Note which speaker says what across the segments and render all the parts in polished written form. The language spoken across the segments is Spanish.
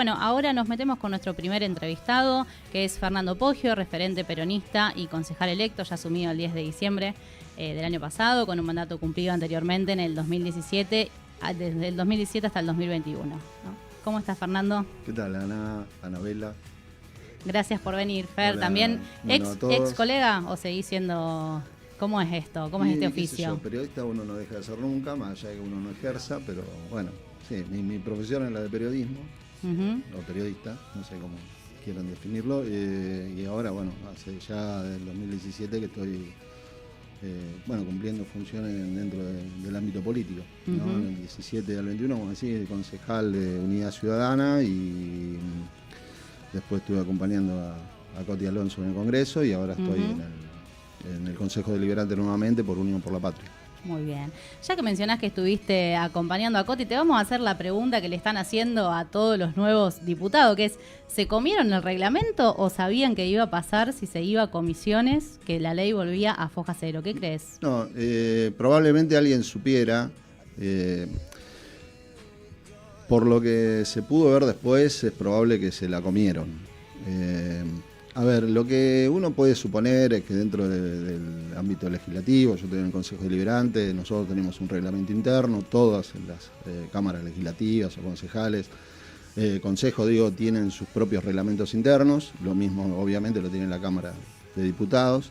Speaker 1: Bueno, ahora nos metemos con nuestro primer entrevistado, que es Fernando Poggio, referente peronista y concejal electo, ya asumido el 10 de diciembre del año pasado, con un mandato cumplido anteriormente en el 2017, desde el 2017 hasta el 2021, ¿no? ¿Cómo estás, Fernando?
Speaker 2: ¿Qué tal, Ana? Anabela.
Speaker 1: Gracias por venir, Fer.
Speaker 2: Hola.
Speaker 1: También,
Speaker 2: Bueno,
Speaker 1: ex colega, o seguís siendo... ¿Cómo es esto? ¿Cómo es este oficio?
Speaker 2: Periodista uno no deja de ser nunca, más allá de que uno no ejerza, pero bueno, sí, mi profesión es la de periodismo, o periodista, no sé cómo quieran definirlo, y ahora, bueno, hace ya del 2017 que estoy, cumpliendo funciones dentro del ámbito político, ¿no? Del 17 al 21, como decís, concejal de Unidad Ciudadana, y después estuve acompañando a Coti Alonso en el Congreso, y ahora estoy en el Consejo Deliberante nuevamente por Unión por la Patria.
Speaker 1: Muy bien. Ya que mencionás que estuviste acompañando a Coti, te vamos a hacer la pregunta que le están haciendo a todos los nuevos diputados, que es, ¿se comieron el reglamento o sabían que iba a pasar si se iba a comisiones, que la ley volvía a foja cero? ¿Qué crees?
Speaker 2: No, probablemente alguien supiera, por lo que se pudo ver después, es probable que se la comieron. A ver, lo que uno puede suponer es que dentro del ámbito legislativo, yo estoy en el Consejo Deliberante, nosotros tenemos un reglamento interno, todas las cámaras legislativas o concejales, consejo, tienen sus propios reglamentos internos, lo mismo obviamente lo tiene la Cámara de Diputados.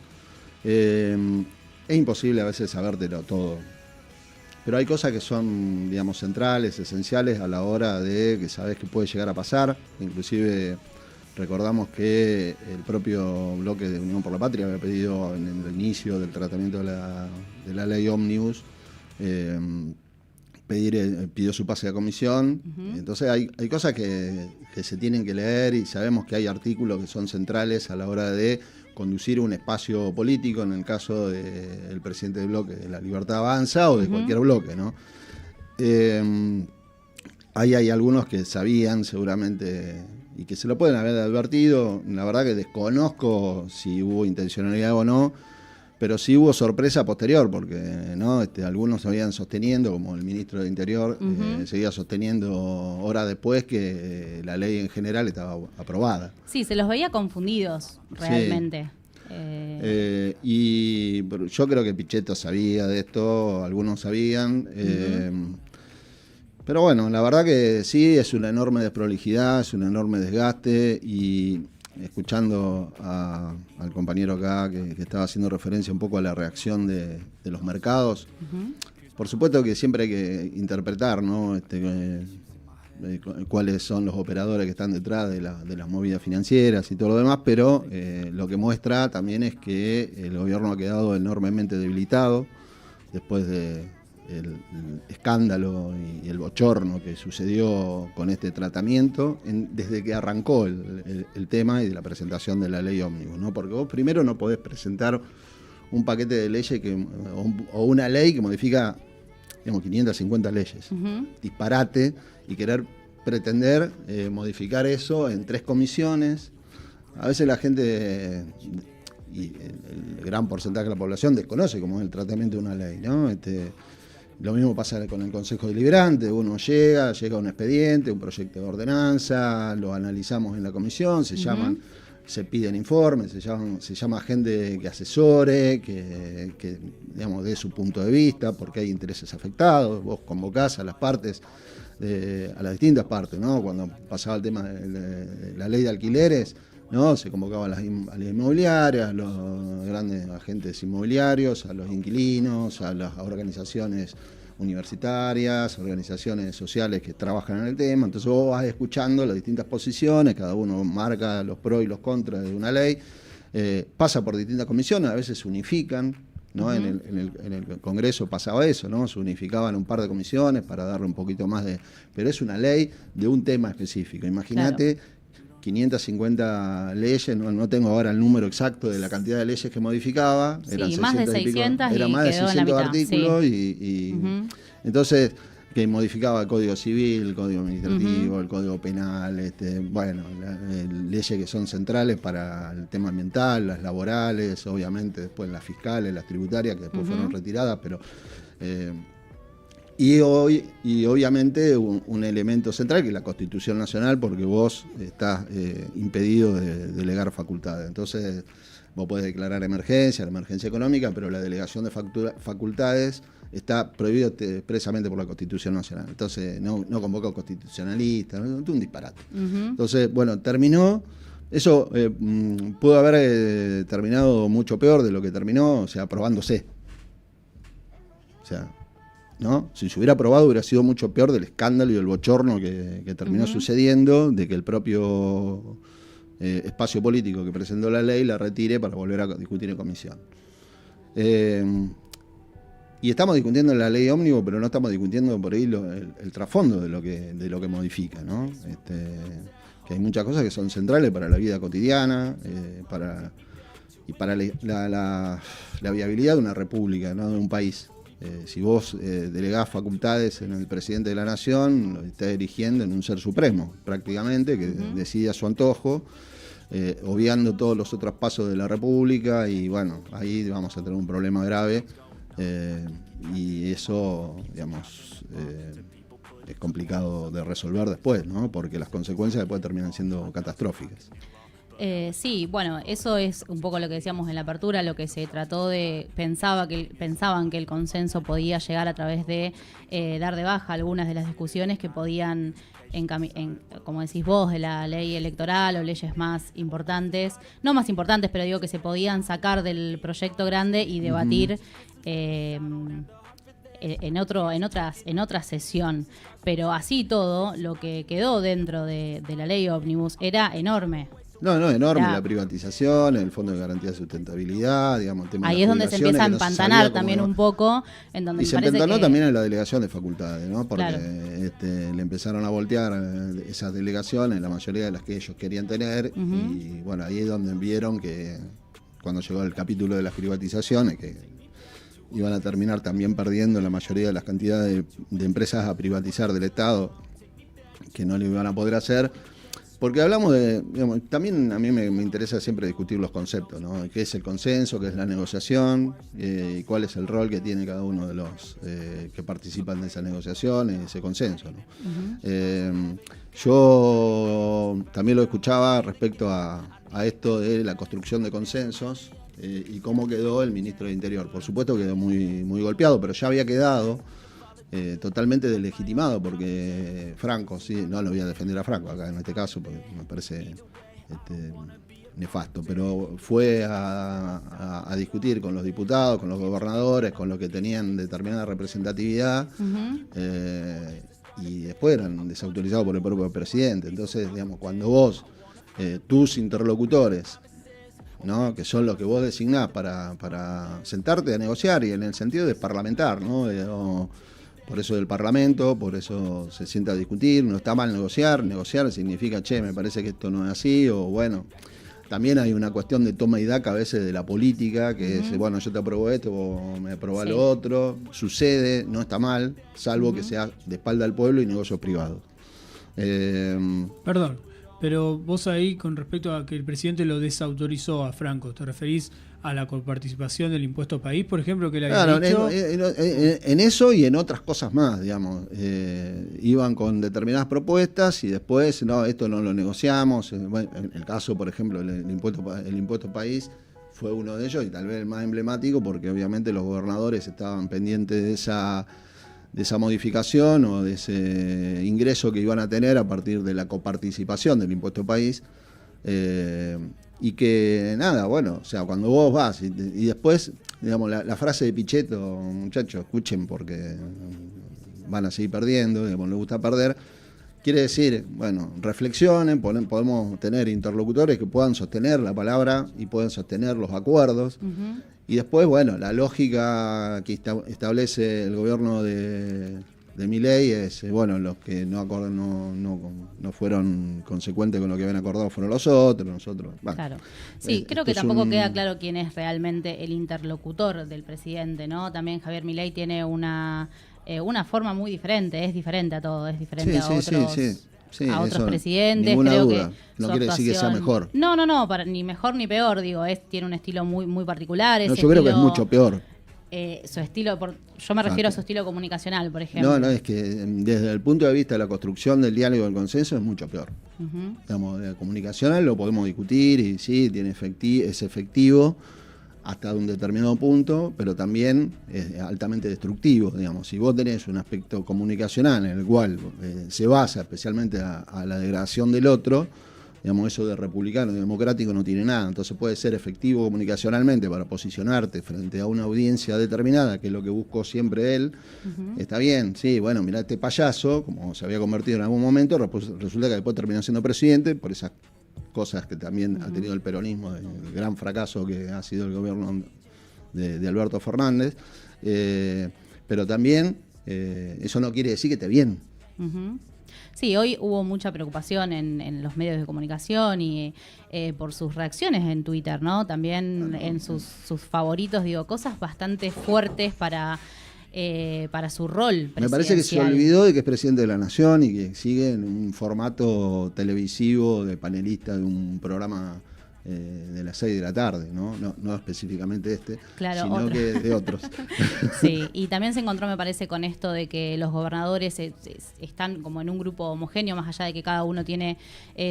Speaker 2: Es imposible a veces sabértelo todo, pero hay cosas que son, digamos, centrales, esenciales a la hora de que sabes que puede llegar a pasar, inclusive... Recordamos que el propio bloque de Unión por la Patria había pedido en el inicio del tratamiento de la ley Ómnibus, pidió su pase a comisión. Entonces hay cosas que se tienen que leer y sabemos que hay artículos que son centrales a la hora de conducir un espacio político, en el caso del presidente del bloque de La Libertad Avanza o de cualquier bloque, ¿no? Ahí hay algunos que sabían seguramente y que se lo pueden haber advertido. La verdad que desconozco si hubo intencionalidad o no, pero sí hubo sorpresa posterior, porque ¿no? Algunos seguían sosteniendo, como el ministro de Interior, seguía sosteniendo horas después que la ley en general estaba aprobada.
Speaker 1: Sí, se los veía confundidos realmente.
Speaker 2: Sí. Y yo creo que Pichetto sabía de esto, algunos sabían. Pero bueno, la verdad que sí, es una enorme desprolijidad, es un enorme desgaste, y escuchando al compañero acá que estaba haciendo referencia un poco a la reacción de los mercados, por supuesto que siempre hay que interpretar, ¿no? Cuáles son los operadores que están detrás de las movidas financieras y todo lo demás, pero lo que muestra también es que el gobierno ha quedado enormemente debilitado después del escándalo y el bochorno que sucedió con este tratamiento desde que arrancó el tema y de la presentación de la ley Ómnibus, ¿no? Porque vos primero no podés presentar un paquete de leyes o una ley que modifica, digamos, 550 leyes, disparate, y querer pretender modificar eso en 3 comisiones. A veces la gente y el gran porcentaje de la población desconoce cómo es el tratamiento de una ley, ¿no? Lo mismo pasa con el Consejo Deliberante. Uno llega a un expediente, un proyecto de ordenanza, lo analizamos en la comisión, se piden informes, se llama gente que asesore, que digamos, dé su punto de vista, porque hay intereses afectados. Vos convocás a las partes, a las distintas partes, ¿no? Cuando pasaba el tema de la ley de alquileres, ¿no? Se convocaba a las inmobiliarias, a los grandes agentes inmobiliarios, a los inquilinos, a las organizaciones universitarias, organizaciones sociales que trabajan en el tema. Entonces vos vas escuchando las distintas posiciones, cada uno marca los pros y los contras de una ley, pasa por distintas comisiones, a veces se unifican, ¿no? En el Congreso pasaba eso, ¿no? Se unificaban un par de comisiones para darle un poquito más de... Pero es una ley de un tema específico. Imagínate... Claro. 550 leyes, no tengo ahora el número exacto de la cantidad de leyes que modificaba, eran
Speaker 1: más de 600
Speaker 2: era más de 600 artículos,
Speaker 1: sí.
Speaker 2: Entonces, que modificaba el Código Civil, el Código Administrativo, el Código Penal, leyes que son centrales para el tema ambiental, las laborales, obviamente después las fiscales, las tributarias, que después fueron retiradas, pero... Y obviamente un elemento central que es la Constitución Nacional, porque vos estás impedido de delegar facultades. Entonces, vos podés declarar emergencia, la emergencia económica, pero la delegación de facultades está prohibido expresamente por la Constitución Nacional. Entonces, no convoca constitucionalistas, es un disparate. Entonces, bueno, terminó. Eso pudo haber terminado mucho peor de lo que terminó, o sea, aprobándose. O sea, ¿no? Si se hubiera aprobado hubiera sido mucho peor del escándalo y del bochorno que terminó sucediendo, de que el propio espacio político que presentó la ley la retire para volver a discutir en comisión. Y estamos discutiendo la ley ómnibus, pero no estamos discutiendo por ahí el trasfondo de lo que modifica, ¿no? Que hay muchas cosas que son centrales para la vida cotidiana, para la viabilidad de una república, ¿no? De un país. Si vos delegás facultades en el presidente de la nación, lo estás erigiendo en un ser supremo, prácticamente, que decide a su antojo, obviando todos los otros pasos de la república, y bueno, ahí vamos a tener un problema grave, y eso, digamos, es complicado de resolver después, ¿no? Porque las consecuencias después terminan siendo catastróficas.
Speaker 1: Sí, bueno, eso es un poco lo que decíamos en la apertura, lo que se trató de... Pensaban que el consenso podía llegar a través de dar de baja algunas de las discusiones que podían, como decís vos, de la ley electoral o leyes más importantes, no más importantes, pero digo que se podían sacar del proyecto grande y debatir en otra sesión. Pero así todo, lo que quedó dentro de la ley ómnibus era enorme.
Speaker 2: No, enorme, la privatización, el Fondo de Garantía de Sustentabilidad, digamos, el tema
Speaker 1: ahí
Speaker 2: de
Speaker 1: es donde se empieza a empantanar también un poco. En donde
Speaker 2: y se empantanó también en la delegación de facultades, ¿no? Porque le empezaron a voltear esas delegaciones, la mayoría de las que ellos querían tener, y bueno, ahí es donde vieron que cuando llegó el capítulo de las privatizaciones, que iban a terminar también perdiendo la mayoría de las cantidades de empresas a privatizar del Estado, que no lo iban a poder hacer. Porque hablamos de, digamos, también a mí me interesa siempre discutir los conceptos, ¿no? ¿Qué es el consenso? ¿Qué es la negociación? Y cuál es el rol que tiene cada uno de los que participan de esa negociación, ese consenso, ¿no? Yo también lo escuchaba respecto a esto de la construcción de consensos y cómo quedó el ministro de Interior. Por supuesto quedó muy, muy golpeado, pero ya había quedado totalmente deslegitimado, porque Franco, sí, no lo voy a defender a Franco acá en este caso, porque me parece nefasto, pero fue a discutir con los diputados, con los gobernadores, con los que tenían determinada representatividad, y después eran desautorizados por el propio presidente. Entonces, digamos, cuando vos, tus interlocutores, ¿no?, que son los que vos designás para sentarte a negociar, y en el sentido de parlamentar, ¿no? Por eso del Parlamento, por eso se sienta a discutir, no está mal negociar significa, me parece que esto no es así, o bueno, también hay una cuestión de toma y daca a veces de la política, que es, bueno, yo te apruebo esto, vos me aprobás lo otro, sucede, no está mal, salvo que sea de espalda al pueblo y negocios privados.
Speaker 3: Perdón, pero vos ahí, con respecto a que el presidente lo desautorizó a Franco, ¿te referís a la coparticipación del impuesto país, por ejemplo, que le había dicho?
Speaker 2: En eso y en otras cosas más, digamos. Iban con determinadas propuestas y después, no, esto no lo negociamos. Bueno, en el caso, por ejemplo, el impuesto país fue uno de ellos, y tal vez el más emblemático, porque obviamente los gobernadores estaban pendientes de esa modificación o de ese ingreso que iban a tener a partir de la coparticipación del impuesto país. Y que nada, bueno, o sea, cuando vos vas y después, digamos, la frase de Pichetto, muchachos, escuchen porque van a seguir perdiendo, digamos, les gusta perder, quiere decir, bueno, reflexionen, podemos tener interlocutores que puedan sostener la palabra y puedan sostener los acuerdos, y después, bueno, la lógica que establece el gobierno de Milei es, bueno, los que no fueron consecuentes con lo que habían acordado fueron nosotros. Bueno,
Speaker 1: claro. Sí, creo que tampoco queda claro quién es realmente el interlocutor del presidente, ¿no? También Javier Milei tiene una forma muy diferente, es diferente a todo, es diferente a otros. Sí, a otros presidentes, creo
Speaker 2: duda.
Speaker 1: Que
Speaker 2: no quiere decir que sea mejor.
Speaker 1: No, ni mejor ni peor, digo, tiene un estilo muy, muy particular.
Speaker 2: No, yo creo que es mucho peor.
Speaker 1: su estilo, yo me refiero a su estilo comunicacional, por ejemplo.
Speaker 2: No, es que desde el punto de vista de la construcción del diálogo y del consenso es mucho peor. Digamos, de comunicacional lo podemos discutir y sí, es efectivo hasta un determinado punto, pero también es altamente destructivo, digamos. Si vos tenés un aspecto comunicacional en el cual se basa especialmente a la degradación del otro, digamos, eso de republicano y democrático no tiene nada. Entonces puede ser efectivo comunicacionalmente para posicionarte frente a una audiencia determinada, que es lo que buscó siempre él. Está bien, sí, bueno, mirá este payaso, como se había convertido en algún momento, resulta que después terminó siendo presidente por esas cosas que también ha tenido el peronismo, el gran fracaso que ha sido el gobierno de Alberto Fernández. Pero también eso no quiere decir que esté bien.
Speaker 1: Sí, hoy hubo mucha preocupación en los medios de comunicación y por sus reacciones en Twitter, ¿no? También en sus favoritos, digo, cosas bastante fuertes para su rol presidencial.
Speaker 2: Me parece que se olvidó de que es presidente de la Nación y que sigue en un formato televisivo de panelista de un programa de las 6 de la tarde, no específicamente
Speaker 1: claro,
Speaker 2: sino
Speaker 1: otro.
Speaker 2: que de otros.
Speaker 1: Sí, y también se encontró, me parece, con esto de que los gobernadores están como en un grupo homogéneo, más allá de que cada uno tiene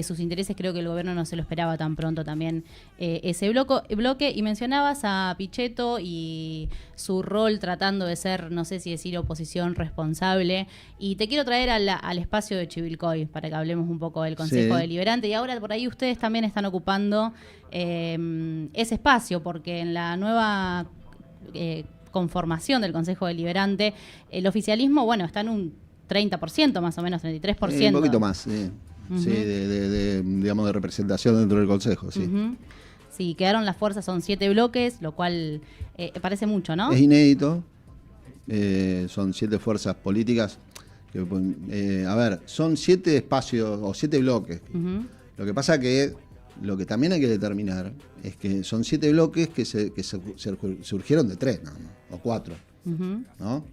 Speaker 1: sus intereses. Creo que el gobierno no se lo esperaba tan pronto también ese bloque. Y mencionabas a Pichetto y su rol tratando de ser, no sé si decir oposición responsable, y te quiero traer al espacio de Chivilcoy para que hablemos un poco del Consejo Deliberante. Y ahora por ahí ustedes también están ocupando ese espacio, porque en la nueva conformación del Consejo Deliberante, el oficialismo, bueno, está en un 30% más o menos, 33%.
Speaker 2: Un poquito más, sí, digamos, de representación dentro del Consejo, sí.
Speaker 1: Sí, quedaron las fuerzas, son 7 bloques, lo cual parece mucho, ¿no?
Speaker 2: Es inédito, son 7 fuerzas políticas, a ver, son 7 espacios o 7 bloques. Lo que pasa que lo que también hay que determinar es que son 7 bloques que surgieron de 3, ¿no? O 4, ¿no?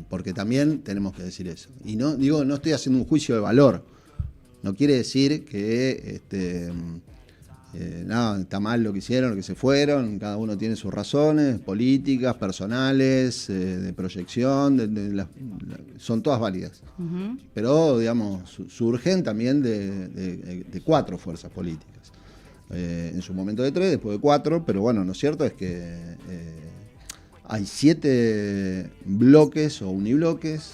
Speaker 2: Porque también tenemos que decir eso. Y no estoy haciendo un juicio de valor. No quiere decir que está mal lo que hicieron, lo que se fueron. Cada uno tiene sus razones políticas, personales, de proyección, son todas válidas. Pero, digamos, surgen también de 4 fuerzas políticas. En su momento de 3, después de 4, pero bueno, lo cierto es que hay 7 bloques o unibloques,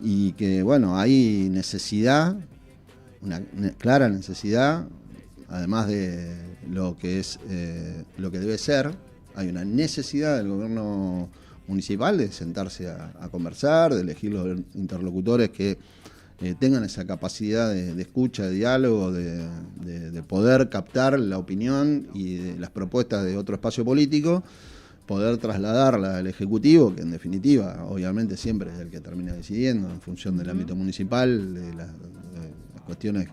Speaker 2: y que, bueno, hay necesidad, una clara necesidad. Además de lo que es lo que debe ser, hay una necesidad del gobierno municipal de sentarse a conversar, de elegir los interlocutores que tengan esa capacidad de escucha, de diálogo, de poder captar la opinión y de las propuestas de otro espacio político, poder trasladarla al Ejecutivo, que en definitiva, obviamente, siempre es el que termina decidiendo en función del ámbito municipal, de las cuestiones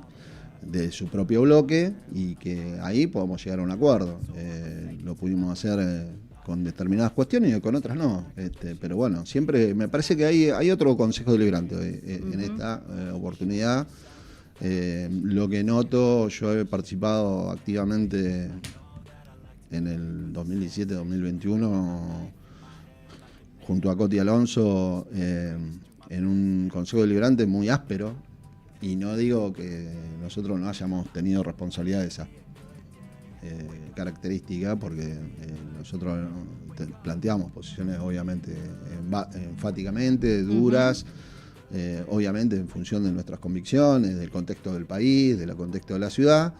Speaker 2: de su propio bloque, y que ahí podamos llegar a un acuerdo. Lo pudimos hacer con determinadas cuestiones y con otras no. Pero bueno, siempre me parece que hay otro Consejo Deliberante en esta oportunidad. Lo que noto, yo he participado activamente en el 2017-2021 junto a Coti Alonso en un Consejo Deliberante muy áspero. Y no digo que nosotros no hayamos tenido responsabilidad de esa característica, porque nosotros planteamos posiciones obviamente enfáticamente, duras, obviamente en función de nuestras convicciones, del contexto del país, del contexto de la ciudad,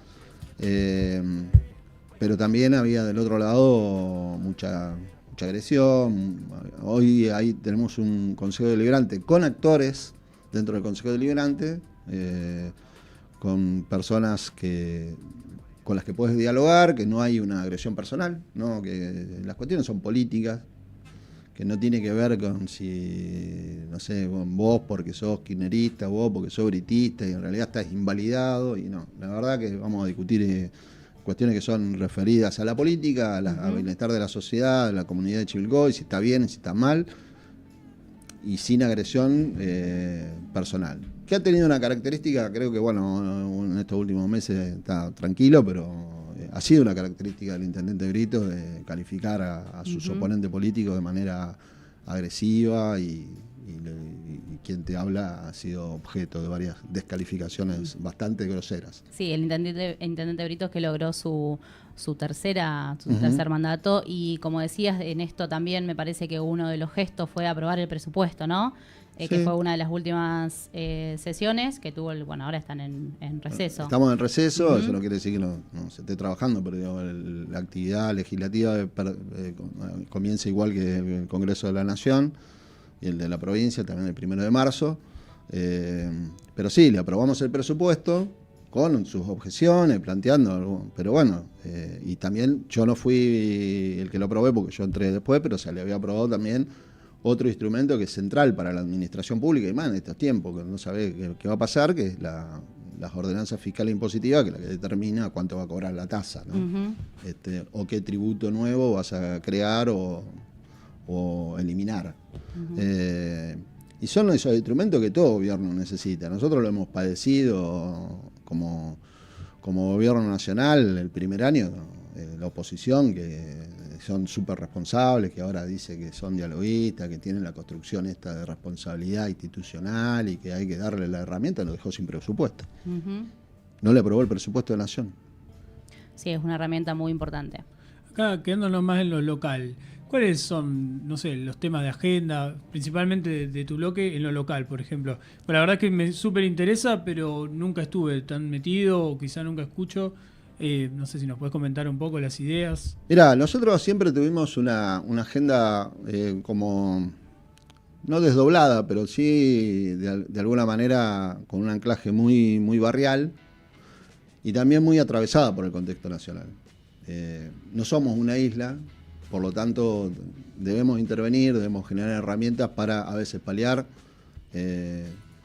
Speaker 2: pero también había del otro lado mucha agresión. Hoy ahí tenemos un Consejo Deliberante con actores dentro del Consejo Deliberante, con personas con las que puedes dialogar, que no hay una agresión personal, ¿no? Que las cuestiones son políticas, que no tiene que ver con si, no sé, vos porque sos kirchnerista, vos porque sos britista, y en realidad estás invalidado, y no. La verdad que vamos a discutir cuestiones que son referidas a la política, al bienestar de la sociedad, de la comunidad de Chivilcoy, si está bien, si está mal, y sin agresión personal. Que ha tenido una característica, creo que, bueno, en estos últimos meses está tranquilo, pero ha sido una característica del intendente Brito de calificar a sus oponentes políticos de manera agresiva y quien te habla ha sido objeto de varias descalificaciones bastante groseras.
Speaker 1: Sí, el intendente Brito es que logró su tercer mandato, y como decías, en esto también me parece que uno de los gestos fue aprobar el presupuesto, ¿no?
Speaker 2: Sí.
Speaker 1: Que fue una de las últimas sesiones que tuvo, ahora están en receso.
Speaker 2: Estamos en receso, eso no quiere decir que no se esté trabajando, pero digo, la actividad legislativa comienza igual que el Congreso de la Nación y el de la provincia, también el 1 de marzo. Pero sí, le aprobamos el presupuesto con sus objeciones, planteando algo, pero bueno, y también yo no fui el que lo aprobé porque yo entré después, pero se le había aprobado también otro instrumento que es central para la administración pública y más en estos tiempos, que no sabe qué va a pasar, que es las ordenanzas fiscales impositivas, que es la que determina cuánto va a cobrar la tasa, ¿no? O qué tributo nuevo vas a crear o eliminar. Y son esos instrumentos que todo gobierno necesita. Nosotros lo hemos padecido como gobierno nacional el primer año, la oposición, que son súper responsables, que ahora dice que son dialoguistas, que tienen la construcción esta de responsabilidad institucional y que hay que darle la herramienta, lo dejó sin presupuesto. No le aprobó el presupuesto de Nación.
Speaker 1: Sí, es una herramienta muy importante.
Speaker 3: Acá, quedándonos más en lo local, ¿cuáles son, no sé, los temas de agenda, principalmente de tu bloque en lo local, por ejemplo? Pues la verdad es que me súper interesa, pero nunca estuve tan metido o quizá nunca escucho. No sé si nos puedes comentar un poco las ideas.
Speaker 2: Mirá, nosotros siempre tuvimos una agenda como, no desdoblada, pero sí de alguna manera con un anclaje muy, muy barrial y también muy atravesada por el contexto nacional. No somos una isla, por lo tanto debemos intervenir, debemos generar herramientas para a veces paliar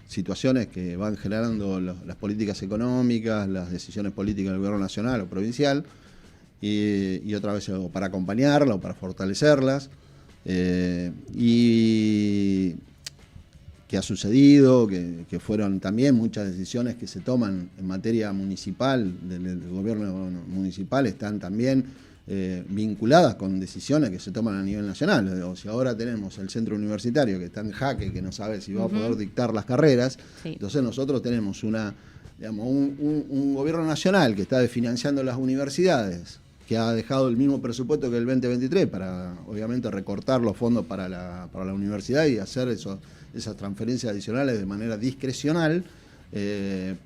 Speaker 2: situaciones que van generando las políticas económicas, las decisiones políticas del gobierno nacional o provincial, y otra vez para acompañarlas o para fortalecerlas. Y que ha sucedido, que fueron también muchas decisiones que se toman en materia municipal, del gobierno municipal, están también vinculadas con decisiones que se toman a nivel nacional. O si ahora tenemos el centro universitario que está en jaque, que no sabe si va a poder dictar las carreras, entonces nosotros tenemos un gobierno nacional que está desfinanciando las universidades, que ha dejado el mismo presupuesto que el 2023 para, obviamente, recortar los fondos para la universidad y hacer esas transferencias adicionales de manera discrecional,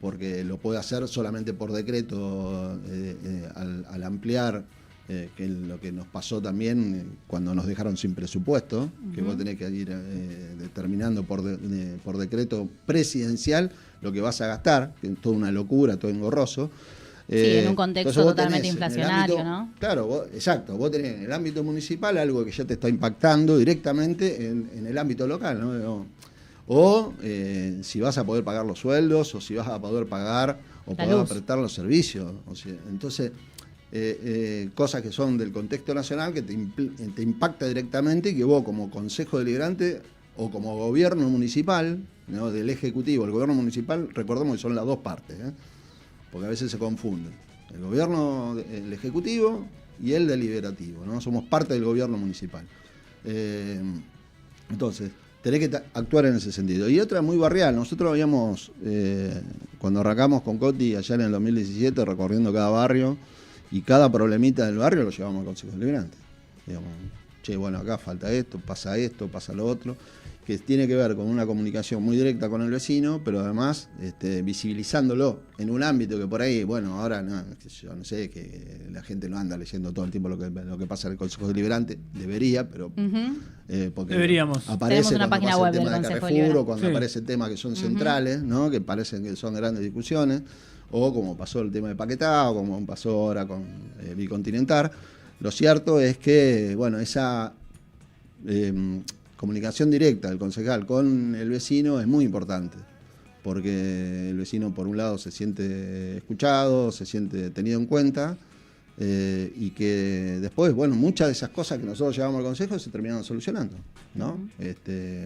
Speaker 2: porque lo puede hacer solamente por decreto al ampliar, que es lo que nos pasó también cuando nos dejaron sin presupuesto, que vos tenés que ir determinando por decreto presidencial lo que vas a gastar, que es toda una locura, todo engorroso.
Speaker 1: Sí, en un contexto totalmente inflacionario, ¿no?
Speaker 2: Claro, exacto. Vos tenés en el ámbito municipal algo que ya te está impactando directamente en el ámbito local, ¿no? O si vas a poder pagar los sueldos, o si vas a poder pagar o poder apretar los servicios. O sea, entonces, cosas que son del contexto nacional que te impacta directamente y que vos como Consejo Deliberante o como gobierno municipal, ¿no? Del Ejecutivo, el gobierno municipal, recordemos que son las dos partes, porque a veces se confunden. El gobierno, el ejecutivo y el deliberativo, ¿no? Somos parte del gobierno municipal. Entonces, tenés que actuar en ese sentido. Y otra muy barrial. Nosotros habíamos, cuando arrancamos con Coti allá en el 2017, recorriendo cada barrio, y cada problemita del barrio lo llevamos al Consejo Deliberante. Digamos, che, bueno, acá falta esto, pasa lo otro, que tiene que ver con una comunicación muy directa con el vecino, pero además visibilizándolo en un ámbito que por ahí, bueno, ahora yo no sé, que la gente no anda leyendo todo el tiempo lo que pasa en el Consejo Deliberante, debería, pero porque
Speaker 3: deberíamos.
Speaker 2: Aparece
Speaker 1: una página web del
Speaker 2: Consejo Deliberante, cuando aparece temas que son centrales, ¿no? Que parecen que son grandes discusiones, o como pasó el tema de Paquetá, o como pasó ahora con Bicontinental. Lo cierto es que, bueno, esa comunicación directa del concejal con el vecino es muy importante, porque el vecino por un lado se siente escuchado, se siente tenido en cuenta, y que después, bueno, muchas de esas cosas que nosotros llevamos al consejo se terminaron solucionando, ¿no?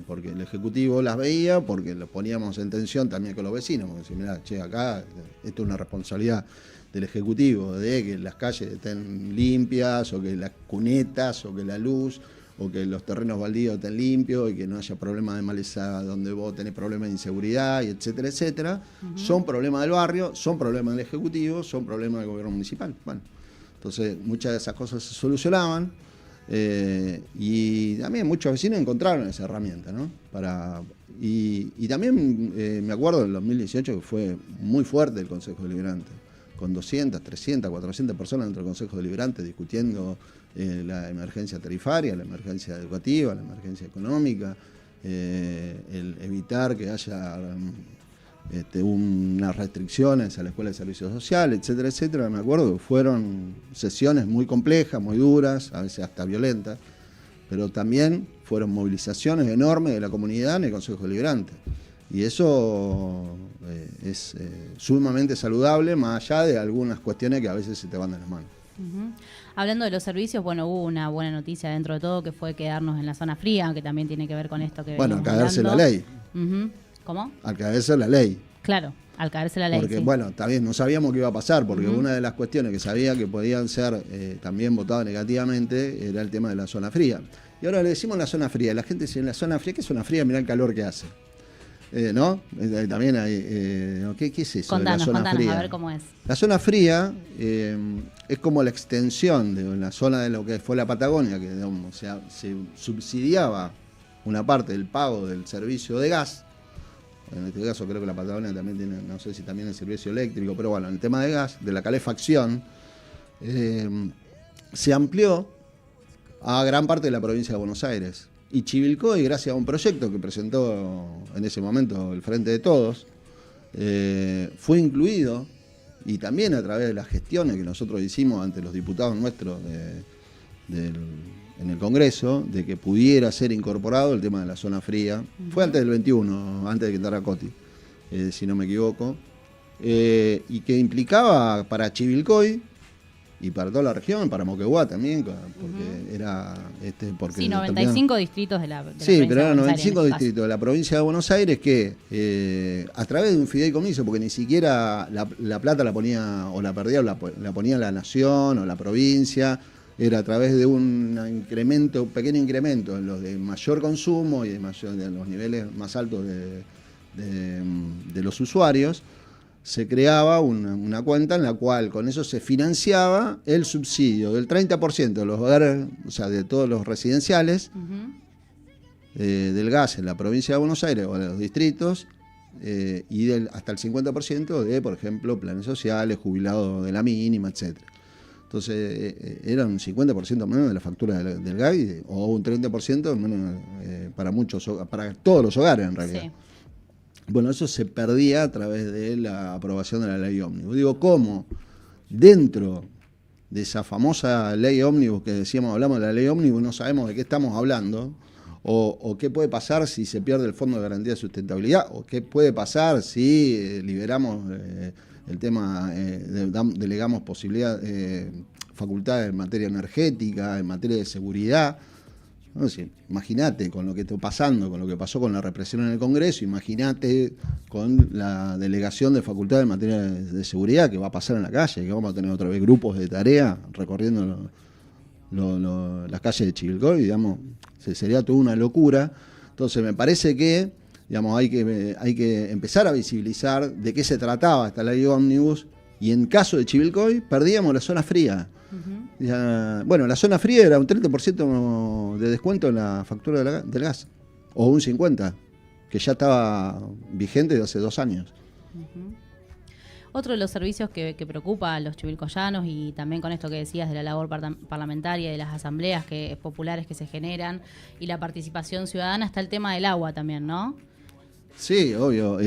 Speaker 2: Porque el ejecutivo las veía, porque lo poníamos en tensión también con los vecinos, porque decían, mirá, che, acá esto es una responsabilidad del Ejecutivo, de que las calles estén limpias, o que las cunetas, o que la luz, o que los terrenos baldíos estén limpios, y que no haya problemas de maleza donde vos tenés problemas de inseguridad, y etcétera, etcétera, son problemas del barrio, son problemas del Ejecutivo, son problemas del gobierno municipal. Bueno, entonces muchas de esas cosas se solucionaban, y también muchos vecinos encontraron esa herramienta, ¿no? Y también me acuerdo del 2018 que fue muy fuerte el Consejo Deliberante, con 200, 300, 400 personas dentro del Consejo Deliberante discutiendo la emergencia tarifaria, la emergencia educativa, la emergencia económica, el evitar que haya unas restricciones a la Escuela de Servicio Social, etcétera, etcétera. Me acuerdo que fueron sesiones muy complejas, muy duras, a veces hasta violentas, pero también fueron movilizaciones enormes de la comunidad en el Consejo Deliberante. Y eso es sumamente saludable, más allá de algunas cuestiones que a veces se te van de las manos.
Speaker 1: Hablando de los servicios, bueno, hubo una buena noticia dentro de todo, que fue quedarnos en la zona fría, que también tiene que ver con esto que
Speaker 2: bueno, al
Speaker 1: venimos
Speaker 2: caerse
Speaker 1: hablando.
Speaker 2: la ley.
Speaker 1: ¿Cómo?
Speaker 2: Al caerse la ley.
Speaker 1: Claro, al caerse la ley.
Speaker 2: Porque,
Speaker 1: sí.
Speaker 2: bueno, también no sabíamos qué iba a pasar, porque una de las cuestiones que sabía que podían ser también votadas negativamente era el tema de la zona fría. Y ahora le decimos la zona fría. La gente dice, en la zona fría, ¿qué zona fría? Mirá el calor que hace. ¿No? También hay... ¿qué es eso?
Speaker 1: Contanos,
Speaker 2: de la zona fría?
Speaker 1: a ver cómo es.
Speaker 2: La zona fría es como la extensión de la zona de lo que fue la Patagonia, que digamos, se subsidiaba una parte del pago del servicio de gas. En este caso creo que la Patagonia también tiene, no sé si también el servicio eléctrico, pero bueno, en el tema de gas, de la calefacción, se amplió a gran parte de la provincia de Buenos Aires. Y Chivilcoy, gracias a un proyecto que presentó en ese momento el Frente de Todos, fue incluido, y también a través de las gestiones que nosotros hicimos ante los diputados nuestros en el Congreso, de que pudiera ser incorporado el tema de la zona fría. Fue antes del 21, antes de que entrara Coti, si no me equivoco, y que implicaba para Chivilcoy y para toda la región, para Moquegua también, porque era... porque
Speaker 1: sí, 95 distritos de la
Speaker 2: sí, pero eran
Speaker 1: 95
Speaker 2: distritos de la provincia de Buenos Aires que a través de un fideicomiso, porque ni siquiera la plata la ponía o la perdía o la ponía la nación o la provincia, era a través de un pequeño incremento en los de mayor consumo y de los niveles más altos de los usuarios. Se creaba una cuenta en la cual con eso se financiaba el subsidio del 30% de los hogares, o sea, de todos los residenciales, del gas en la provincia de Buenos Aires o de los distritos, y hasta el 50% de, por ejemplo, planes sociales, jubilados de la mínima, etcétera. Entonces, era un 50% menos de la factura del gas, o un 30% menos para todos los hogares, en realidad. Sí. Bueno, eso se perdía a través de la aprobación de la ley ómnibus. Digo, ¿cómo dentro de esa famosa ley ómnibus que decíamos, hablamos de la ley ómnibus, no sabemos de qué estamos hablando? O qué puede pasar si se pierde el Fondo de Garantía de Sustentabilidad, o qué puede pasar si liberamos el tema, delegamos facultades en materia energética, en materia de seguridad. No sé, imagínate con lo que está pasando, con lo que pasó con la represión en el Congreso, imagínate con la delegación de facultades en materia de seguridad que va a pasar en la calle, que vamos a tener otra vez grupos de tarea recorriendo las calles de Chivilcoy, digamos, sería toda una locura. Entonces me parece que, digamos, hay que empezar a visibilizar de qué se trataba esta ley ómnibus, y en caso de Chivilcoy perdíamos la zona fría. Bueno, la zona fría era un 30% de descuento en la factura del gas, o un 50%, que ya estaba vigente desde hace 2 años.
Speaker 1: Otro de los servicios que preocupa a los chivilcoyanos, y también con esto que decías de la labor parlamentaria, de las asambleas populares que se generan y la participación ciudadana, está el tema del agua también, ¿no?
Speaker 2: Sí, obvio.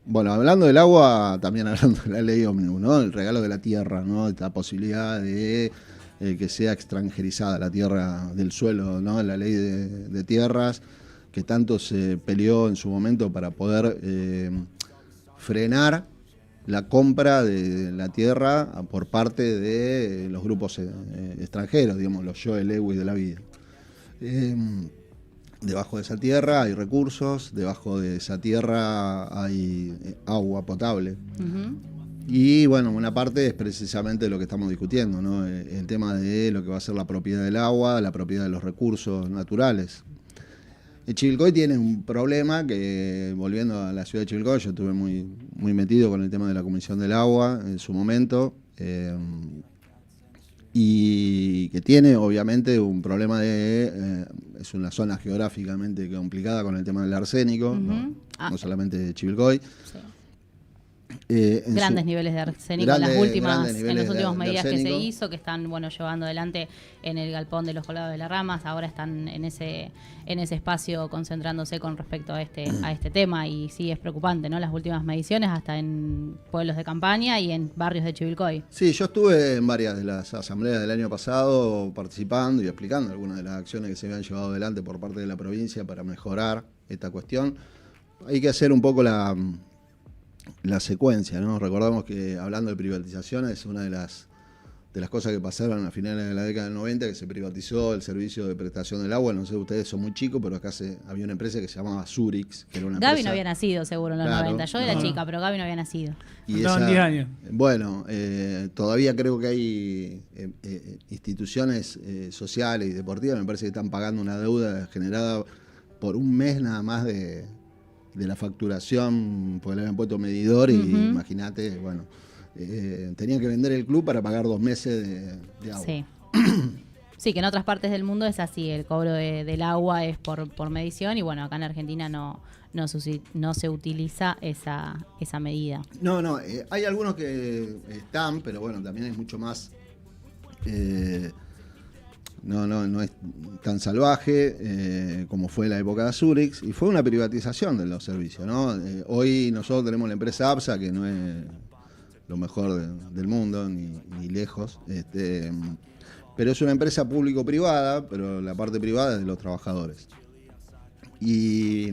Speaker 2: Bueno, hablando del agua, también hablando de la ley ómnibus, ¿no? El regalo de la tierra, ¿no? Esta posibilidad de que sea extranjerizada la tierra del suelo, ¿no? La ley de tierras, que tanto se peleó en su momento para poder frenar la compra de la tierra por parte de los grupos extranjeros, digamos, los Joe Lewis de la vida. Debajo de esa tierra hay recursos, debajo de esa tierra hay agua potable. Y bueno, una parte es precisamente lo que estamos discutiendo, ¿no? El tema de lo que va a ser la propiedad del agua, la propiedad de los recursos naturales. Chivilcoy tiene un problema que, volviendo a la ciudad de Chivilcoy, yo estuve muy metido con el tema de la Comisión del Agua en su momento, y que tiene obviamente un problema es una zona geográficamente complicada con el tema del arsénico, no solamente de Chivilcoy.
Speaker 1: Sí. Grandes niveles de arsénico en las últimas medidas que se hizo, que están llevando adelante en el galpón de los Colgados de las Ramas. Ahora están en ese espacio concentrándose con respecto a este tema, y sí es preocupante, ¿no? Las últimas mediciones hasta en pueblos de campaña y en barrios de Chivilcoy.
Speaker 2: Sí, yo estuve en varias de las asambleas del año pasado participando y explicando algunas de las acciones que se habían llevado adelante por parte de la provincia para mejorar esta cuestión. Hay que hacer un poco la secuencia, ¿no? Recordamos que, hablando de privatización, es una de las cosas que pasaron a finales de la década del 90, que se privatizó el servicio de prestación del agua. No sé, ustedes son muy chicos, pero acá había una empresa que se llamaba Zurich, que era una
Speaker 1: Gaby
Speaker 2: empresa...
Speaker 1: no había nacido seguro en los 90. Yo era chica, pero Gaby no había nacido.
Speaker 3: Estaban 10 años.
Speaker 2: Bueno, todavía creo que hay instituciones sociales y deportivas, me parece que están pagando una deuda generada por un mes nada más de la facturación, porque le habían puesto medidor y imagínate, bueno, tenían que vender el club para pagar 2 meses de agua.
Speaker 1: Sí. Sí, que en otras partes del mundo es así, el cobro del agua es por medición, y bueno, acá en Argentina no se utiliza esa medida.
Speaker 2: No, hay algunos que están, pero bueno, también es mucho más... No es tan salvaje como fue la época de Zurich, y fue una privatización de los servicios, ¿no? Hoy nosotros tenemos la empresa APSA, que no es lo mejor del mundo, ni lejos, pero es una empresa público-privada, pero la parte privada es de los trabajadores. Y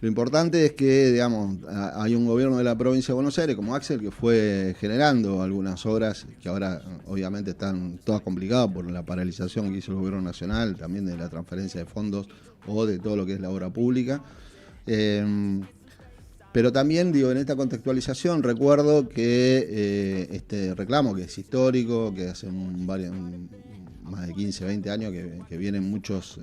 Speaker 2: lo importante es que, digamos, hay un gobierno de la provincia de Buenos Aires, como Axel, que fue generando algunas obras que ahora obviamente están todas complicadas por la paralización que hizo el gobierno nacional, también de la transferencia de fondos o de todo lo que es la obra pública. Pero también, digo, en esta contextualización recuerdo que este reclamo, que es histórico, que hace más de 15, 20 años que vienen muchos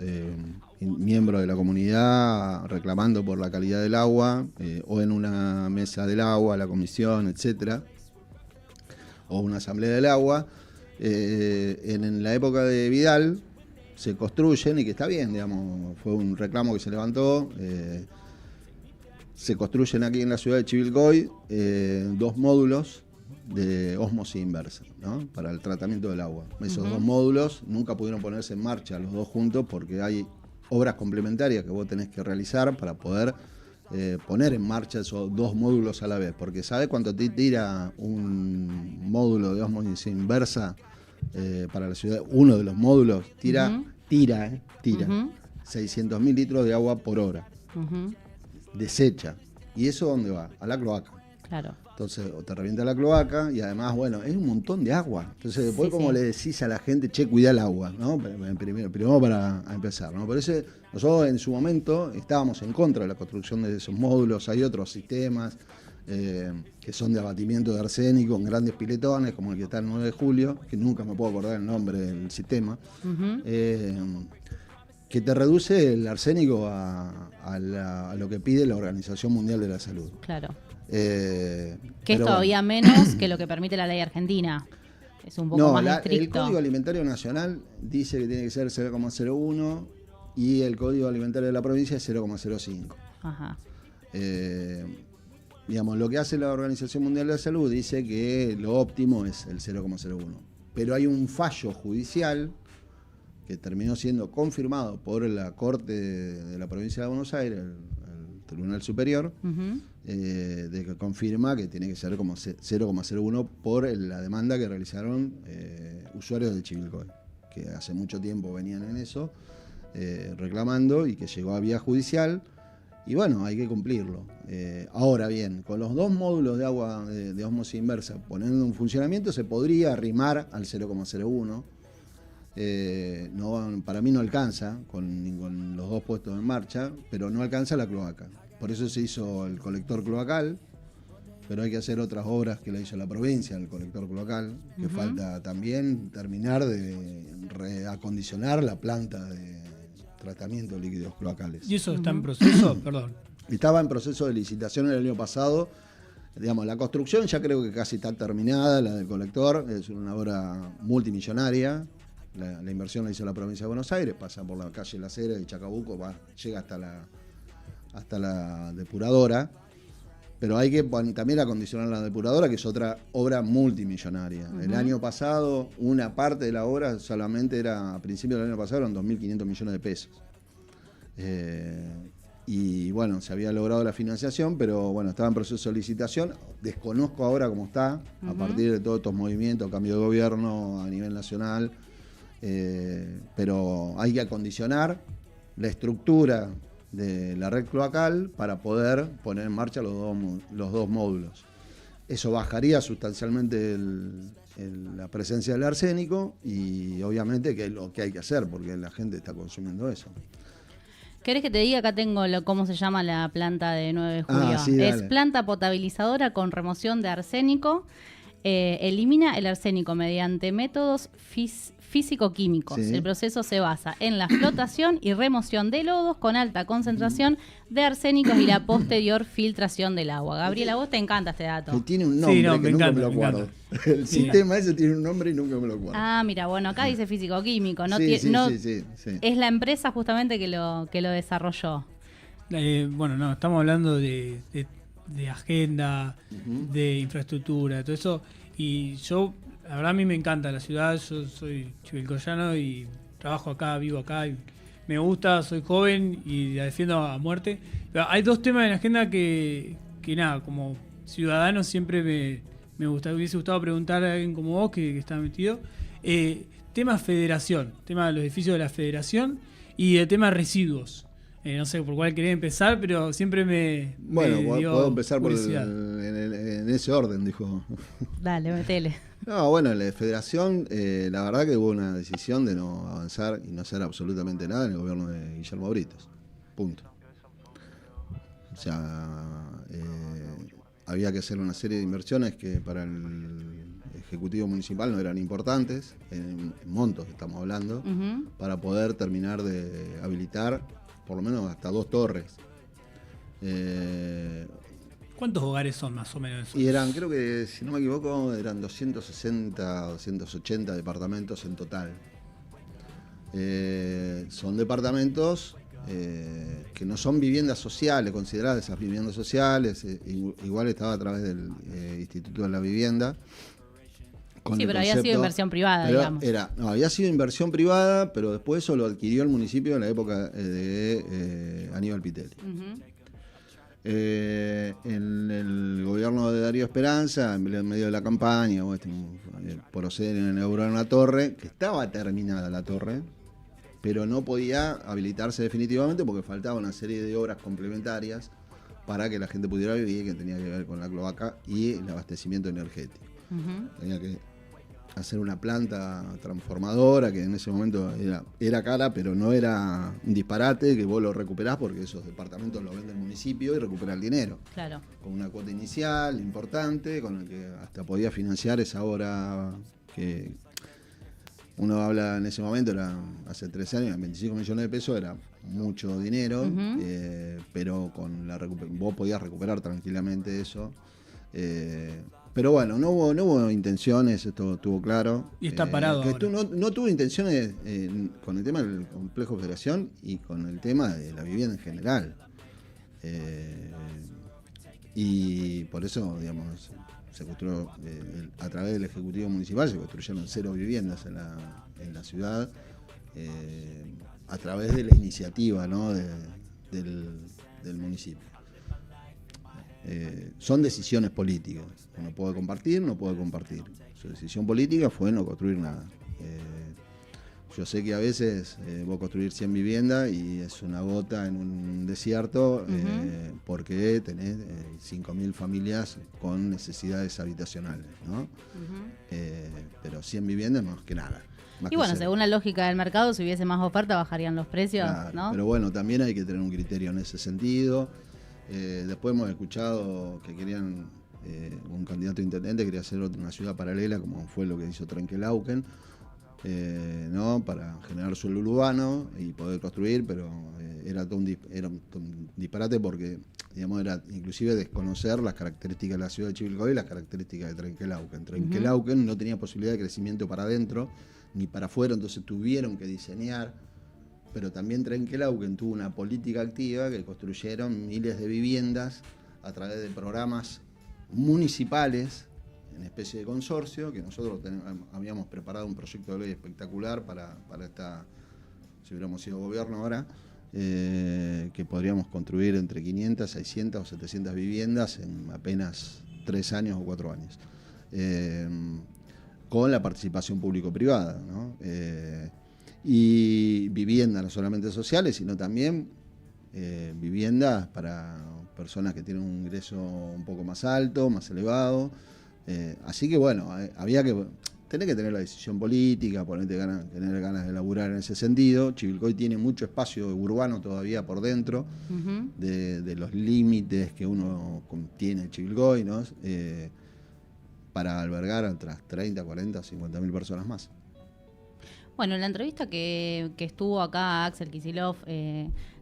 Speaker 2: miembros de la comunidad reclamando por la calidad del agua, o en una mesa del agua, la comisión, etcétera, o una asamblea del agua. En la época de Vidal se construyen, y que está bien, digamos, fue un reclamo que se levantó, se construyen aquí en la ciudad de Chivilcoy 2 módulos de ósmosis inversa, ¿no? Para el tratamiento del agua. Esos 2 módulos nunca pudieron ponerse en marcha los 2 juntos, porque hay obras complementarias que vos tenés que realizar para poder poner en marcha esos 2 módulos a la vez. Porque ¿sabés cuánto te tira un módulo de ósmosis inversa para la ciudad? Uno de los módulos tira 600.000 litros de agua por hora. Desecha. ¿Y eso dónde va? A la cloaca.
Speaker 1: Claro.
Speaker 2: Entonces, o te revienta la cloaca, y además, bueno, es un montón de agua. Entonces, después, ¿cómo le decís a la gente, che, cuidá el agua, ¿no? Primero para empezar, ¿no? Por eso, nosotros en su momento estábamos en contra de la construcción de esos módulos. Hay otros sistemas que son de abatimiento de arsénico en grandes piletones, como el que está el 9 de julio, que nunca me puedo acordar el nombre del sistema, que te reduce el arsénico a lo que pide la Organización Mundial de la Salud.
Speaker 1: Claro. Que es todavía menos que lo que permite la ley argentina. Es un poco más estricto.
Speaker 2: El Código Alimentario Nacional dice que tiene que ser 0,01, y el Código Alimentario de la provincia es 0,05.
Speaker 1: Ajá.
Speaker 2: Digamos, lo que hace la Organización Mundial de la Salud dice que lo óptimo es el 0,01. Pero hay un fallo judicial que terminó siendo confirmado por la Corte de la Provincia de Buenos Aires, el Tribunal Superior, de que confirma que tiene que ser como 0,01 por la demanda que realizaron usuarios de Chivilcoy, que hace mucho tiempo venían en eso, reclamando, y que llegó a vía judicial. Y bueno, hay que cumplirlo. Ahora bien, con los 2 módulos de agua de ósmosis inversa poniendo en funcionamiento, se podría arrimar al 0,01. Para mí no alcanza con los 2 puestos en marcha, pero no alcanza la cloaca. Por eso se hizo el colector cloacal, pero hay que hacer otras obras que la hizo la provincia, el colector cloacal, que falta también terminar de reacondicionar la planta de tratamiento de líquidos cloacales.
Speaker 3: ¿Y eso está en proceso? Perdón.
Speaker 2: Estaba en proceso de licitación el año pasado. Digamos, la construcción ya creo que casi está terminada, la del colector, es una obra multimillonaria. La inversión la hizo la provincia de Buenos Aires, pasa por la calle Las Heras de Chacabuco, llega hasta la depuradora. Pero hay que también acondicionar la depuradora, que es otra obra multimillonaria. El año pasado, una parte de la obra solamente era, a principios del año pasado, eran 2.500 millones de pesos. Y bueno, se había logrado la financiación, pero bueno, estaba en proceso de licitación. Desconozco ahora cómo está, a partir de todos estos movimientos, cambio de gobierno a nivel nacional. Pero hay que acondicionar la estructura de la red cloacal para poder poner en marcha los dos módulos. Eso bajaría sustancialmente la presencia del arsénico y obviamente que es lo que hay que hacer porque la gente está consumiendo eso.
Speaker 1: ¿Querés que te diga? Acá tengo cómo se llama la planta de 9 de julio.
Speaker 2: Sí,
Speaker 1: es planta potabilizadora con remoción de arsénico. Elimina el arsénico mediante métodos físico-químicos. Sí. El proceso se basa en la flotación y remoción de lodos con alta concentración de arsénicos y la posterior filtración del agua. Gabriela, a vos te encanta este dato.
Speaker 2: Que tiene un nombre que nunca me lo acuerdo. El sistema ese tiene un nombre y nunca me lo acuerdo.
Speaker 1: Ah, mira, bueno, acá dice físico-químico. No, sí. Es la empresa justamente que lo desarrolló.
Speaker 3: Bueno, estamos hablando de agenda, de infraestructura, todo eso. Y yo, la verdad, a mí me encanta la ciudad. Yo soy chivilcoyano y trabajo acá, vivo acá. Y me gusta, soy joven y la defiendo a muerte. Pero hay dos temas en la agenda que nada, como ciudadano siempre me hubiese gustado preguntar a alguien como vos que está metido. Tema federación, tema de los edificios de la federación y el tema residuos. No sé por cuál quería empezar, pero siempre me
Speaker 2: puedo empezar en ese orden, dijo.
Speaker 1: Dale, metele.
Speaker 2: No, bueno, la federación, la verdad que hubo una decisión de no avanzar y no hacer absolutamente nada en el gobierno de Guillermo Britos. Punto. O sea, había que hacer una serie de inversiones que para el Ejecutivo Municipal no eran importantes, en montos estamos hablando, para poder terminar de habilitar por lo menos hasta 2 torres.
Speaker 3: ¿Cuántos hogares son más o menos?
Speaker 2: Y eran, creo que, si no me equivoco, eran 260, 280 departamentos en total. Son departamentos que no son viviendas sociales, consideradas esas viviendas sociales. Igual estaba a través del Instituto de la Vivienda.
Speaker 1: Sí, pero había sido inversión privada, digamos.
Speaker 2: Había sido inversión privada, pero después eso lo adquirió el municipio en la época de Aníbal Pitelli. En el gobierno de Darío Esperanza, en medio de la campaña, proceden a inaugurar una torre, que estaba terminada la torre, pero no podía habilitarse definitivamente porque faltaba una serie de obras complementarias para que la gente pudiera vivir, que tenía que ver con la cloaca y el abastecimiento energético. Tenía que hacer una planta transformadora que en ese momento era cara, pero no era un disparate, que vos lo recuperás porque esos departamentos lo vende el municipio y recupera el dinero.
Speaker 1: Claro.
Speaker 2: Con una cuota inicial importante, con el que hasta podía financiar esa obra que uno habla en ese momento, hace 13 años, 25 millones de pesos, era mucho dinero, pero vos podías recuperar tranquilamente eso. Pero bueno, no hubo intenciones, esto estuvo claro.
Speaker 3: Y está parado ahora.
Speaker 2: No tuvo intenciones con el tema del complejo Federación y con el tema de la vivienda en general. Y por eso, digamos, se construyó, a través del Ejecutivo Municipal, se construyeron 0 viviendas en la ciudad, a través de la iniciativa, ¿no? del municipio. Son decisiones políticas. Uno puede compartir, no puede compartir. Su decisión política fue no construir nada. Yo sé que a veces vos construir 100 viviendas y es una gota en un desierto, porque tenés 5.000 familias con necesidades habitacionales, ¿no? Pero 100 viviendas no es que nada.
Speaker 1: Y bueno, según la lógica del mercado, si hubiese más oferta, bajarían los precios, claro, ¿no?
Speaker 2: Pero bueno, también hay que tener un criterio en ese sentido. Después hemos escuchado que querían un candidato a intendente quería hacer una ciudad paralela, como fue lo que hizo Trenquelauquen, ¿no? Para generar suelo urbano y poder construir, pero era un disparate porque, digamos, era inclusive desconocer las características de la ciudad de Chivilcoy y las características de Trenquelauquen. Trenquelauquen no tenía posibilidad de crecimiento para adentro ni para afuera, entonces tuvieron que diseñar, pero también Trenquelauquen tuvo una política activa que construyeron miles de viviendas a través de programas municipales en especie de consorcio, que nosotros habíamos preparado un proyecto de ley espectacular para esta, si hubiéramos sido gobierno ahora, que podríamos construir entre 500, 600 o 700 viviendas en apenas 3 años o 4 años, con la participación público-privada, ¿no? Y viviendas no solamente sociales, sino también viviendas para personas que tienen un ingreso un poco más alto, más elevado. Así que bueno, había que tener la decisión política, tener ganas de laburar en ese sentido. Chivilcoy tiene mucho espacio urbano todavía por dentro de los límites que uno tiene Chivilcoy, ¿no? Para albergar a otras 30, 40, 50 mil personas más.
Speaker 1: Bueno, en la entrevista que estuvo acá Axel Kicillof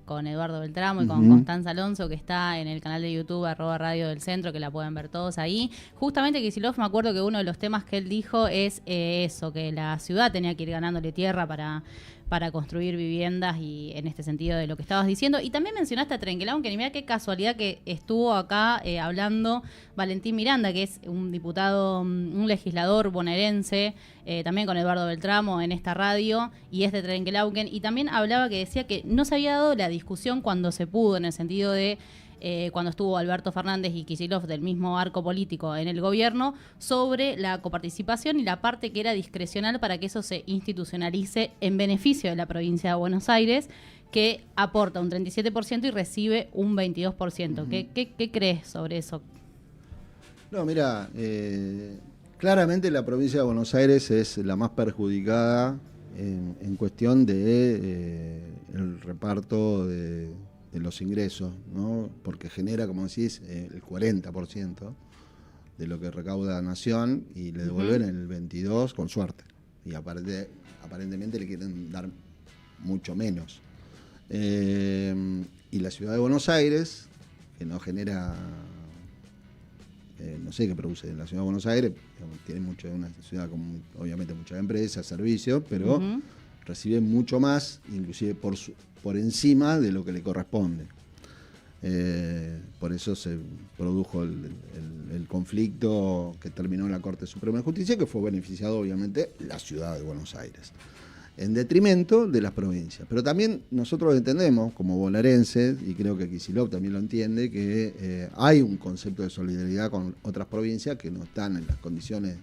Speaker 1: con Eduardo Beltramo y con Constanza Alonso, que está en el canal de YouTube @Radio del Centro, que la pueden ver todos ahí. Justamente Kicillof, me acuerdo que uno de los temas que él dijo es eso, que la ciudad tenía que ir ganándole tierra para construir viviendas, y en este sentido de lo que estabas diciendo. Y también mencionaste a Trenquelauquen, que mira qué casualidad que estuvo acá hablando Valentín Miranda, que es un diputado, un legislador bonaerense, también con Eduardo Beltramo en esta radio, y es de Trenquelauquen, y también hablaba que decía que no se había dado la discusión cuando se pudo, en el sentido de cuando estuvo Alberto Fernández y Kicillof del mismo arco político en el gobierno, sobre la coparticipación y la parte que era discrecional para que eso se institucionalice en beneficio de la provincia de Buenos Aires, que aporta un 37% y recibe un 22%. ¿Qué crees sobre eso?
Speaker 2: No, mira, claramente la provincia de Buenos Aires es la más perjudicada en cuestión de el reparto de los ingresos, ¿no? Porque genera, como decís, el 40% de lo que recauda la Nación y le devuelven el 22% con suerte. Y aparentemente le quieren dar mucho menos. Y la ciudad de Buenos Aires, que no genera, no sé qué produce en la ciudad de Buenos Aires, tiene una ciudad con obviamente muchas empresas, servicios, pero recibe mucho más, inclusive por encima de lo que le corresponde. Por eso se produjo el conflicto que terminó en la Corte Suprema de Justicia, que fue beneficiado obviamente la ciudad de Buenos Aires, en detrimento de las provincias. Pero también nosotros entendemos, como bonaerenses, y creo que Kicillof también lo entiende, que hay un concepto de solidaridad con otras provincias que no están en las condiciones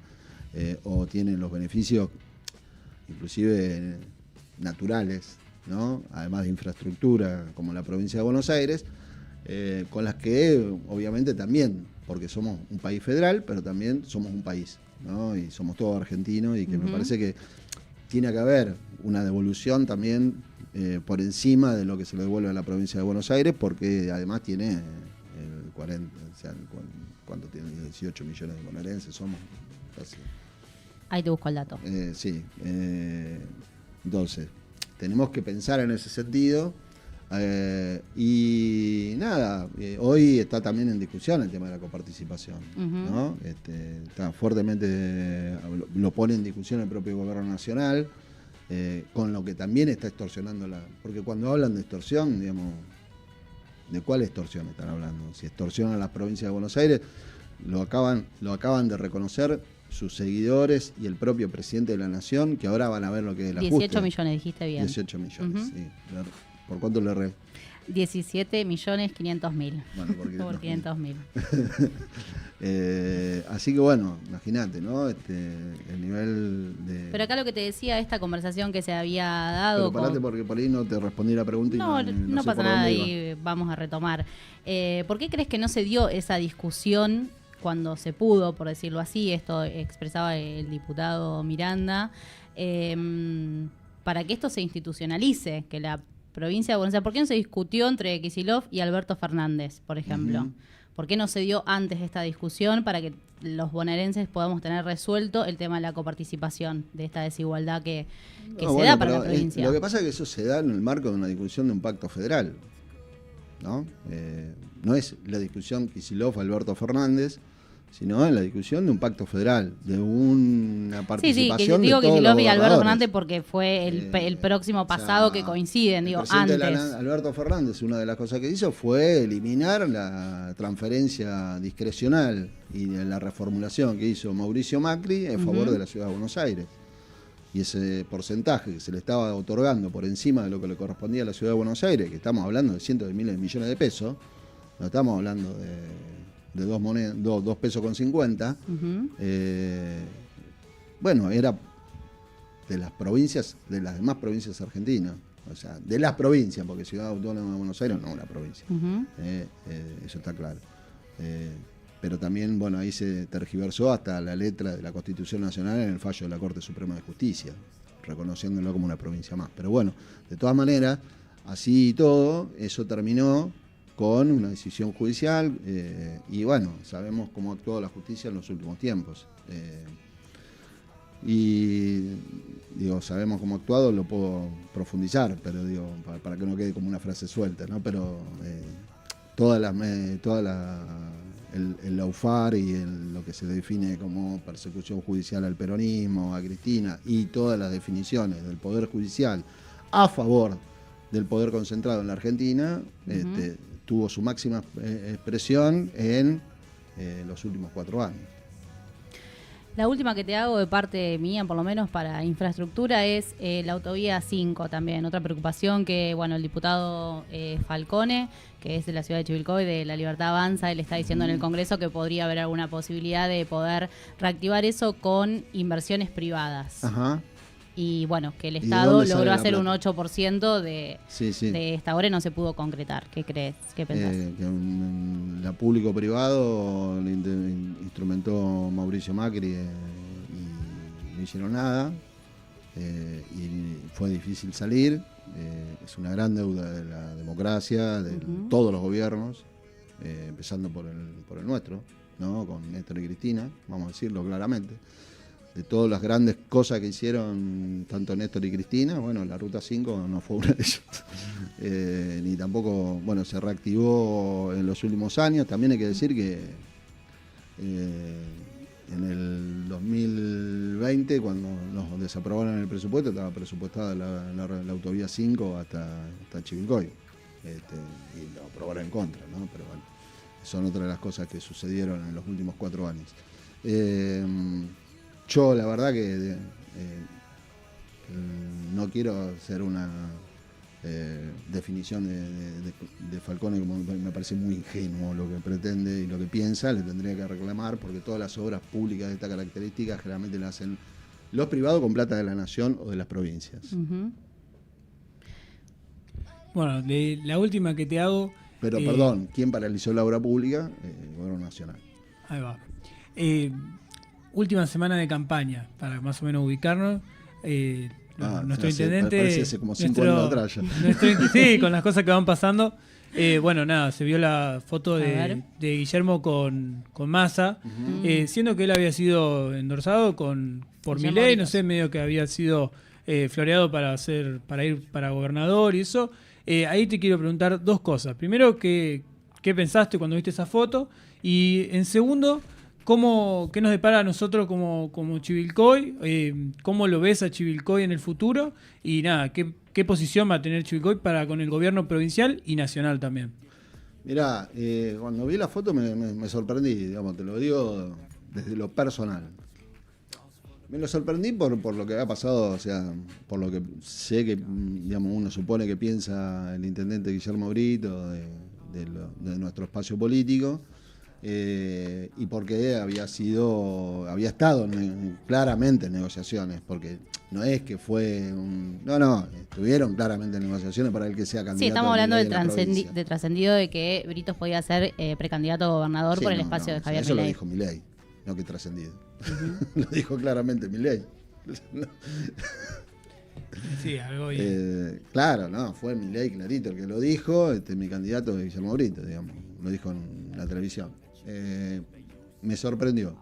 Speaker 2: o tienen los beneficios inclusive naturales, ¿no? Además de infraestructura, como la provincia de Buenos Aires, con las que obviamente también, porque somos un país federal, pero también somos un país, ¿no? Y somos todos argentinos, y que me parece que tiene que haber una devolución también por encima de lo que se le devuelve a la provincia de Buenos Aires, porque además tiene el 40, o sea, ¿cuánto tiene? 18 millones de bonaerenses somos, casi.
Speaker 1: Ahí te busco el dato.
Speaker 2: Sí, entonces tenemos que pensar en ese sentido. Y nada, hoy está también en discusión el tema de la coparticipación, ¿no? Está fuertemente, lo pone en discusión el propio gobierno nacional, con lo que también está extorsionando porque cuando hablan de extorsión, digamos, ¿de cuál extorsión están hablando? Si extorsionan a las provincias de Buenos Aires, lo acaban de reconocer sus seguidores y el propio presidente de la Nación, que ahora van a ver lo que es el ajuste.
Speaker 1: 18 millones, dijiste bien.
Speaker 2: 18 millones, sí. ¿Por cuánto le erré?
Speaker 1: 17.500.000.
Speaker 2: Bueno,
Speaker 1: por 500.000.
Speaker 2: Así que bueno, imagínate, ¿no? El nivel de...
Speaker 1: Pero acá lo que te decía, esta conversación que se había dado...
Speaker 2: Pero parate porque por ahí no te respondí la pregunta.
Speaker 1: No pasa nada, y vamos a retomar. ¿Por qué crees que no se dio esa discusión cuando se pudo, por decirlo así? Esto expresaba el diputado Miranda, para que esto se institucionalice, que la provincia de Buenos Aires. ¿Por qué no se discutió entre Kicillof y Alberto Fernández, por ejemplo? ¿Por qué no se dio antes esta discusión para que los bonaerenses podamos tener resuelto el tema de la coparticipación, de esta desigualdad que se da para la provincia?
Speaker 2: Lo que pasa es que eso se da en el marco de una discusión de un pacto federal, ¿no? No es la discusión Kicillof-Alberto Fernández, sino en la discusión de un pacto federal, de una participación
Speaker 1: sí, que digo
Speaker 2: de todos
Speaker 1: Kicillof
Speaker 2: los
Speaker 1: y Alberto
Speaker 2: gobernadores.
Speaker 1: Fernández porque fue el próximo pasado, o sea, que coinciden, digo, antes.
Speaker 2: Alberto Fernández, una de las cosas que hizo fue eliminar la transferencia discrecional y la reformulación que hizo Mauricio Macri en favor de la Ciudad de Buenos Aires. Y ese porcentaje que se le estaba otorgando por encima de lo que le correspondía a la Ciudad de Buenos Aires, que estamos hablando de cientos de miles de millones de pesos, no estamos hablando de dos pesos con 50, bueno, era de las provincias, de las demás provincias argentinas, o sea, de las provincias, porque Ciudad Autónoma de Buenos Aires no es una provincia, eso está claro. Pero también, bueno, ahí se tergiversó hasta la letra de la Constitución Nacional en el fallo de la Corte Suprema de Justicia, reconociéndolo como una provincia más. Pero bueno, de todas maneras, así y todo, eso terminó con una decisión judicial y bueno, sabemos cómo ha actuado la justicia en los últimos tiempos. Y digo, sabemos cómo ha actuado, lo puedo profundizar, pero digo, para que no quede como una frase suelta, ¿no? Pero el laufar y lo que se define como persecución judicial al peronismo, a Cristina, y todas las definiciones del Poder Judicial a favor del poder concentrado en la Argentina, tuvo su máxima expresión en los últimos 4 años.
Speaker 1: La última que te hago de parte mía, por lo menos para infraestructura, es la autovía 5 también. Otra preocupación que, bueno, el diputado Falcone, que es de la ciudad de Chivilcoy, de La Libertad Avanza, él está diciendo en el Congreso que podría haber alguna posibilidad de poder reactivar eso con inversiones privadas.
Speaker 2: Ajá.
Speaker 1: Y bueno, que el Estado logró hacer un 8% de esta obra y no se pudo concretar. ¿Qué crees? ¿Qué pensás?
Speaker 2: Que la público-privado le instrumentó Mauricio Macri y no hicieron nada. Y fue difícil salir. Es una gran deuda de la democracia, de todos los gobiernos, empezando por el nuestro, ¿no? Con Néstor y Cristina, vamos a decirlo claramente. De todas las grandes cosas que hicieron tanto Néstor y Cristina, bueno, la Ruta 5 no fue una de ellas. Ni tampoco, bueno, se reactivó en los últimos años. También hay que decir que en el 2020, cuando nos desaprobaron el presupuesto, estaba presupuestada la autovía 5 hasta Chivilcoy. Y lo aprobaron en contra, ¿no? Pero bueno, son otras de las cosas que sucedieron en los últimos 4 años. Yo la verdad que no quiero hacer una definición de Falcone, como me parece muy ingenuo lo que pretende y lo que piensa. Le tendría que reclamar, porque todas las obras públicas de esta característica generalmente las hacen los privados con plata de la nación o de las provincias.
Speaker 3: Bueno, de la última que te hago...
Speaker 2: Pero perdón, ¿quién paralizó la obra pública? El gobierno nacional.
Speaker 3: Ahí va. Última semana de campaña, para más o menos ubicarnos. Nuestro intendente...
Speaker 2: Parece hace como 5 años atrás ya.
Speaker 3: Sí, con las cosas que van pasando. Bueno, nada, se vio la foto de Guillermo con Massa, siendo que él había sido endorsado por Milei, no sé, medio que había sido floreado para ir para gobernador y eso. Ahí te quiero preguntar 2 cosas. Primero, ¿qué pensaste cuando viste esa foto? Y en segundo... ¿Qué nos depara a nosotros como Chivilcoy? ¿Cómo lo ves a Chivilcoy en el futuro? Y nada, ¿qué posición va a tener Chivilcoy con el gobierno provincial y nacional también?
Speaker 2: Mirá, cuando vi la foto me sorprendí, digamos, te lo digo desde lo personal. Me lo sorprendí por lo que ha pasado, o sea, por lo que sé que, digamos, uno supone que piensa el intendente Guillermo Brito de nuestro espacio político. Y porque había estado claramente en negociaciones, porque no es que fue estuvieron claramente en negociaciones para el que sea candidato.
Speaker 1: Sí, estamos hablando de trascendido de que Britos podía ser precandidato a gobernador por el espacio de Javier Milei.
Speaker 2: Eso lo dijo Milei, no que trascendido. Lo dijo claramente Milei.
Speaker 3: Sí, algo bien.
Speaker 2: Claro, no, fue Milei clarito el que lo dijo, mi candidato es Guillermo Brito, digamos. lo dijo en la televisión. Me sorprendió.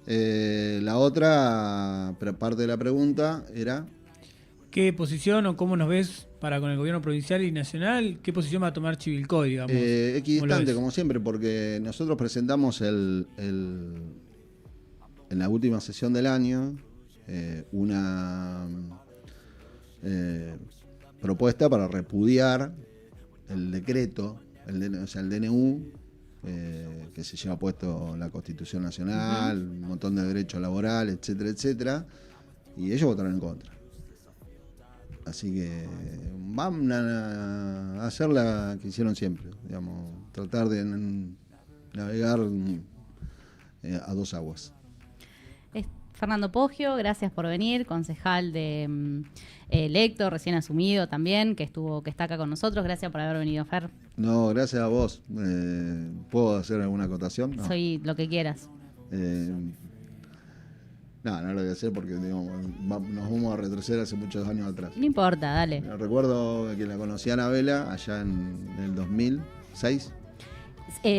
Speaker 2: La otra parte de la pregunta era...
Speaker 3: ¿Qué posición o cómo nos ves para con el gobierno provincial y nacional? ¿Qué posición va a tomar Chivilcoy, digamos?
Speaker 2: Equidistante, como siempre, porque nosotros presentamos en la última sesión del año una propuesta para repudiar el decreto, o sea, el DNU, que se lleva puesto la Constitución Nacional, un montón de derechos laborales, etcétera, etcétera, y ellos votaron en contra. Así que van a hacer la que hicieron siempre, digamos, tratar de navegar a dos aguas.
Speaker 1: Fernando Poggio, gracias por venir, concejal de electo, recién asumido también, que está acá con nosotros. Gracias por haber venido, Fer.
Speaker 2: No, gracias a vos. ¿Puedo hacer alguna acotación? No.
Speaker 1: Soy lo que quieras.
Speaker 2: No lo voy a hacer porque digamos, nos vamos a retroceder hace muchos años atrás.
Speaker 1: No importa, dale.
Speaker 2: Recuerdo que la conocí a Anabela allá en el 2006.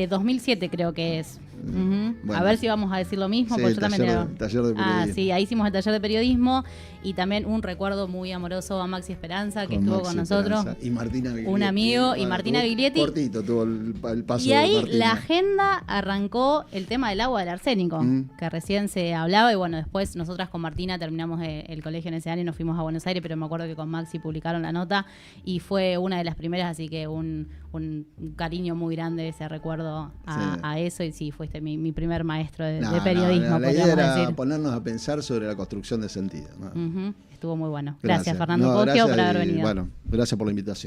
Speaker 1: 2007 creo que es.
Speaker 2: Bueno,
Speaker 1: a ver si vamos a decir lo mismo,
Speaker 2: sí,
Speaker 1: porque yo también
Speaker 2: taller de periodismo.
Speaker 1: Sí, ahí hicimos el taller de periodismo y también un recuerdo muy amoroso a Maxi Esperanza, que estuvo con nosotros.
Speaker 2: Esperanza. Y Martina Biglietti.
Speaker 1: Un amigo, y Martina Biglietti.
Speaker 2: Cortito tuvo el paso.
Speaker 1: Y ahí
Speaker 2: de Martina.
Speaker 1: la agenda arrancó el tema del agua del arsénico, que recién se hablaba, y bueno, después nosotras con Martina terminamos el colegio en ese año y nos fuimos a Buenos Aires, pero me acuerdo que con Maxi publicaron la nota y fue una de las primeras, así que un cariño muy grande ese recuerdo a eso, y sí, fuiste mi primer maestro de periodismo.
Speaker 2: La idea era ponernos a pensar sobre la construcción de sentido, ¿no?
Speaker 1: Estuvo muy bueno. Gracias, Fernando Poggio, por haber venido.
Speaker 2: Bueno, gracias por la invitación.